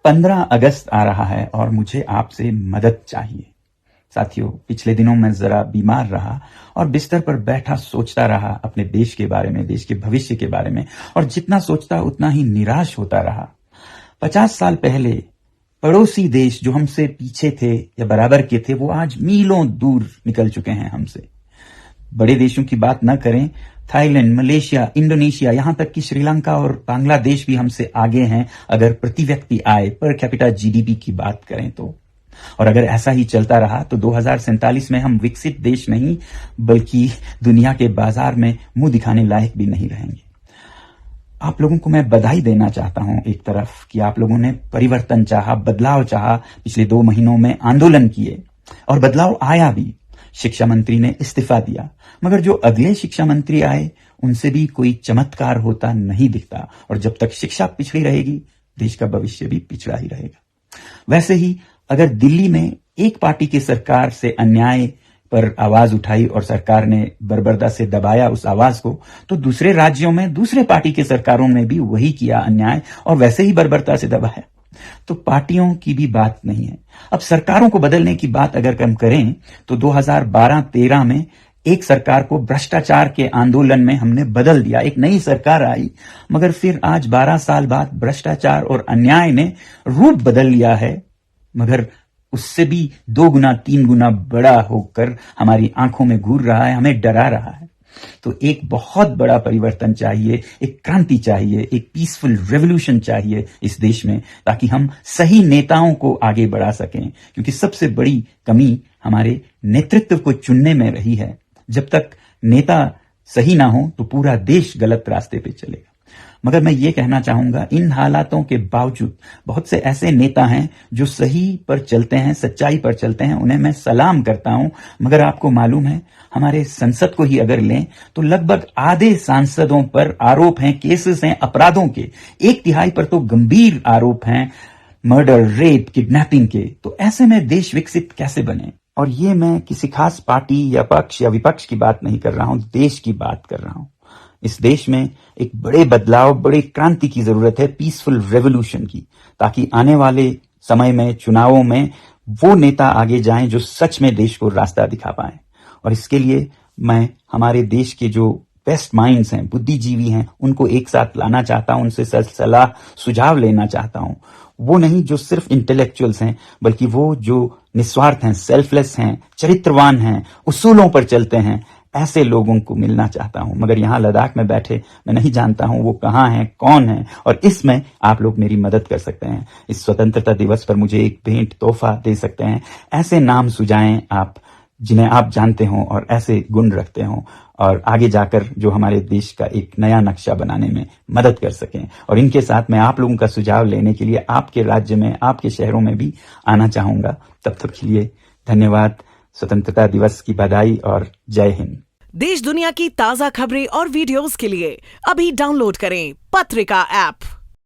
15 अगस्त आ रहा है और मुझे आपसे मदद चाहिए। साथियों, पिछले दिनों मैं जरा बीमार रहा और बिस्तर पर बैठा सोचता रहा अपने देश के बारे में, देश के भविष्य के बारे में, और जितना सोचता उतना ही निराश होता रहा। 50 साल पहले पड़ोसी देश जो हमसे पीछे थे या बराबर के थे, वो आज मीलों दूर निकल चुके हैं हमसे। बड़े देशों की बात न करें, थाईलैंड, मलेशिया, इंडोनेशिया, यहां तक कि श्रीलंका और बांग्लादेश भी हमसे आगे हैं अगर प्रति व्यक्ति आय, पर कैपिटा जीडीपी की बात करें तो। और अगर ऐसा ही चलता रहा तो 2047 में हम विकसित देश नहीं बल्कि दुनिया के बाजार में मुंह दिखाने लायक भी नहीं रहेंगे। आप लोगों को मैं बधाई देना चाहता हूं एक तरफ कि आप लोगों ने परिवर्तन चाहा, बदलाव चाहा, पिछले 2 महीनों में आंदोलन किए और बदलाव आया भी। शिक्षा मंत्री ने इस्तीफा दिया, मगर जो अगले शिक्षा मंत्री आए उनसे भी कोई चमत्कार होता नहीं दिखता, और जब तक शिक्षा पिछड़ी रहेगी देश का भविष्य भी पिछड़ा ही रहेगा। वैसे ही अगर दिल्ली में एक पार्टी की सरकार से अन्याय पर आवाज उठाई और सरकार ने बर्बरता से दबाया उस आवाज को, तो दूसरे राज्यों में दूसरे पार्टी की सरकारों ने भी वही किया अन्याय और वैसे ही बर्बरता से दबाया। तो पार्टियों की भी बात नहीं है। अब सरकारों को बदलने की बात अगर हम करें तो 2012-13 में एक सरकार को भ्रष्टाचार के आंदोलन में हमने बदल दिया, एक नई सरकार आई, मगर फिर आज 12 साल बाद भ्रष्टाचार और अन्याय ने रूप बदल लिया है, मगर उससे भी 2 गुना 3 गुना बड़ा होकर हमारी आंखों में घूर रहा है, हमें डरा रहा है। तो एक बहुत बड़ा परिवर्तन चाहिए, एक क्रांति चाहिए, एक पीसफुल रेवोल्यूशन चाहिए इस देश में, ताकि हम सही नेताओं को आगे बढ़ा सकें। क्योंकि सबसे बड़ी कमी हमारे नेतृत्व को चुनने में रही है। जब तक नेता सही ना हो तो पूरा देश गलत रास्ते पे चलेगा। मगर मैं ये कहना चाहूंगा, इन हालातों के बावजूद बहुत से ऐसे नेता हैं जो सही पर चलते हैं, सच्चाई पर चलते हैं, उन्हें मैं सलाम करता हूं। मगर आपको मालूम है, हमारे संसद को ही अगर लें तो लगभग आधे सांसदों पर आरोप हैं, केसेस हैं अपराधों के। 1/3 पर तो गंभीर आरोप हैं, मर्डर, रेप, किडनैपिंग के। तो ऐसे में देश विकसित कैसे बने? और ये मैं किसी खास पार्टी या पक्ष या विपक्ष की बात नहीं कर रहा हूं, देश की बात कर रहा हूं। इस देश में एक बड़े बदलाव, बड़े क्रांति की जरूरत है, पीसफुल रेवोल्यूशन की, ताकि आने वाले समय में चुनावों में वो नेता आगे जाएं जो सच में देश को रास्ता दिखा पाएं। और इसके लिए मैं हमारे देश के जो बेस्ट माइंड्स हैं, बुद्धिजीवी हैं, उनको एक साथ लाना चाहता हूं, उनसे सलाह सुझाव लेना चाहता हूं। वो नहीं जो सिर्फ इंटेलेक्चुअल्स हैं, बल्कि वो जो निस्वार्थ हैं, सेल्फलेस हैं, चरित्रवान हैं, उसूलों पर चलते हैं, ऐसे लोगों को मिलना चाहता हूं। मगर यहां लद्दाख में बैठे मैं नहीं जानता हूं वो कहां हैं, कौन है, और इसमें आप लोग मेरी मदद कर सकते हैं। इस स्वतंत्रता दिवस पर मुझे एक भेंट तोहफा दे सकते हैं। ऐसे नाम सुझाएं आप जिन्हें आप जानते हो और ऐसे गुण रखते हो, और आगे जाकर जो हमारे देश का एक नया नक्शा बनाने में मदद कर सकें। और इनके साथ मैं आप लोगों का सुझाव लेने के लिए आपके राज्य में, आपके शहरों में भी आना चाहूंगा। तब तक के लिए धन्यवाद। स्वतंत्रता दिवस की बधाई और जय हिंद। देश दुनिया की ताजा खबरें और वीडियोस के लिए अभी डाउनलोड करें पत्रिका ऐप।